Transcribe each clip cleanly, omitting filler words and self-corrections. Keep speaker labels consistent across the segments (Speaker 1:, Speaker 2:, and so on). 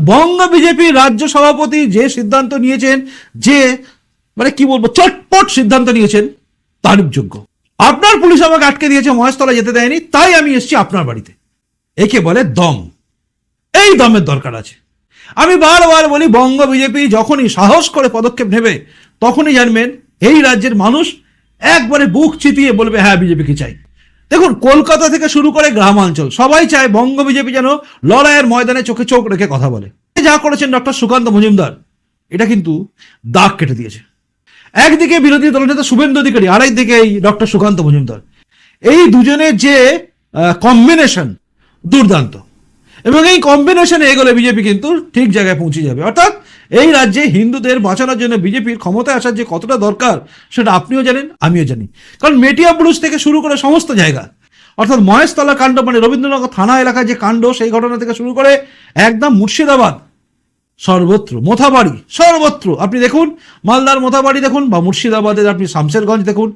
Speaker 1: বঙ্গ বিজেপির রাজ্য সভাপতি যে সিদ্ধান্ত নিয়েছেন, যে মানে কি বলবো চটপট সিদ্ধান্ত নিয়েছেন, তারিফযোগ্য। আপনার পুলিশ আমাকে আটকে দিয়েছে, মহেশতলা যেতে দেয়নি, তাই আমি এসেছি আপনার বাড়িতে। একে বলে দম। এই দমের দরকার আছে। আমি বারবার বলি, বঙ্গ বিজেপি যখনই সাহস করে পদক্ষেপ নেবে, তখনই জানবেন এই রাজ্যের মানুষ একবারে বুক চিতিয়ে বলবে হ্যাঁ বিজেপিকে চাই। দেখুন, কলকাতা থেকে শুরু করে গ্রামাঞ্চল সবাই চায় বঙ্গ বিজেপি যেন লড়াইয়ের ময়দানে চোখে চোখ রেখে কথা বলে। যা করেছেন ডক্টর সুকান্ত মজুমদার, এটা কিন্তু দাগ কেটে দিয়েছে। একদিকে বিরোধী দলনেতা শুভেন্দু অধিকারী, আরেকদিকে এই ডক্টর সুকান্ত মজুমদার, এই দুজনের যে কম্বিনেশন দুর্দান্ত, এবং এই কম্বিনেশনে এগোলে বিজেপি কিন্তু ঠিক জায়গায় পৌঁছে যাবে। অর্থাৎ এই রাজ্যে হিন্দুদের বাঁচানোর জন্য বিজেপির ক্ষমতায় আসার যে কতটা দরকার সেটা আপনিও জানেন, আমিও জানি। কারণ মেটিয়া বুরুজ থেকে শুরু করে সমস্ত জায়গা, অর্থাৎ মহেশতলা কাণ্ড মানে রবীন্দ্রনগর থানা এলাকায় যে কাণ্ড, সেই ঘটনা থেকে শুরু করে একদম মুর্শিদাবাদ, সর্বত্র মোথাবাড়ি, সর্বত্র আপনি দেখুন, মালদার মোথাবাড়ি দেখুন, বা মুর্শিদাবাদের আপনি শামশেরগঞ্জ দেখুন,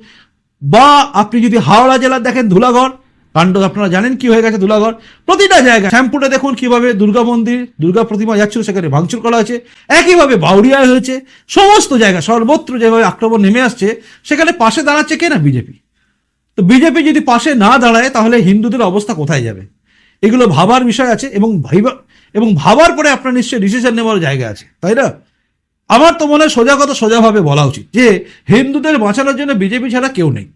Speaker 1: বা আপনি যদি হাওড়া জেলার দেখেন ধুলাগড় কাণ্ড, আপনারা জানেন কি হয়ে গেছে ধুলাগড়। প্রতিটা জায়গায় শ্যামপুরে দেখুন কিভাবে দুর্গা মন্দির, দুর্গা প্রতিমা যাচ্ছিল, সেখানে ভাঙচুর করা হয়েছে। একইভাবে বাউরিয়ায় হয়েছে। সমস্ত জায়গা সর্বত্র যেভাবে আক্রমণ নেমে আসছে, সেখানে পাশে দাঁড়াচ্ছে কে না বিজেপি। তো বিজেপি যদি পাশে না দাঁড়ায়, তাহলে হিন্দুদের অবস্থা কোথায় যাবে? এগুলো ভাবার বিষয় আছে, এবং ভাবার পরে আপনার নিশ্চয়ই ডিসিশন নেওয়ার জায়গা আছে, তাই না? আমার তো মনে হয় সোজা কথা সোজাভাবে বলা উচিত যে হিন্দুদের বাঁচানোর জন্য বিজেপি ছাড়া কেউ নেই।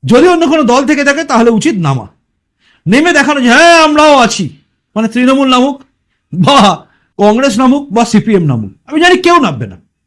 Speaker 1: যদি অন্য কোনো দল থেকে থাকে তাহলে উচিত নেমে দেখানো যে হ্যাঁ আমরাও আছি। মানে তৃণমূল নামুক, বা কংগ্রেস নামুক, বা সিপিএম নামুক, আমি জানি কেউ নামবে না।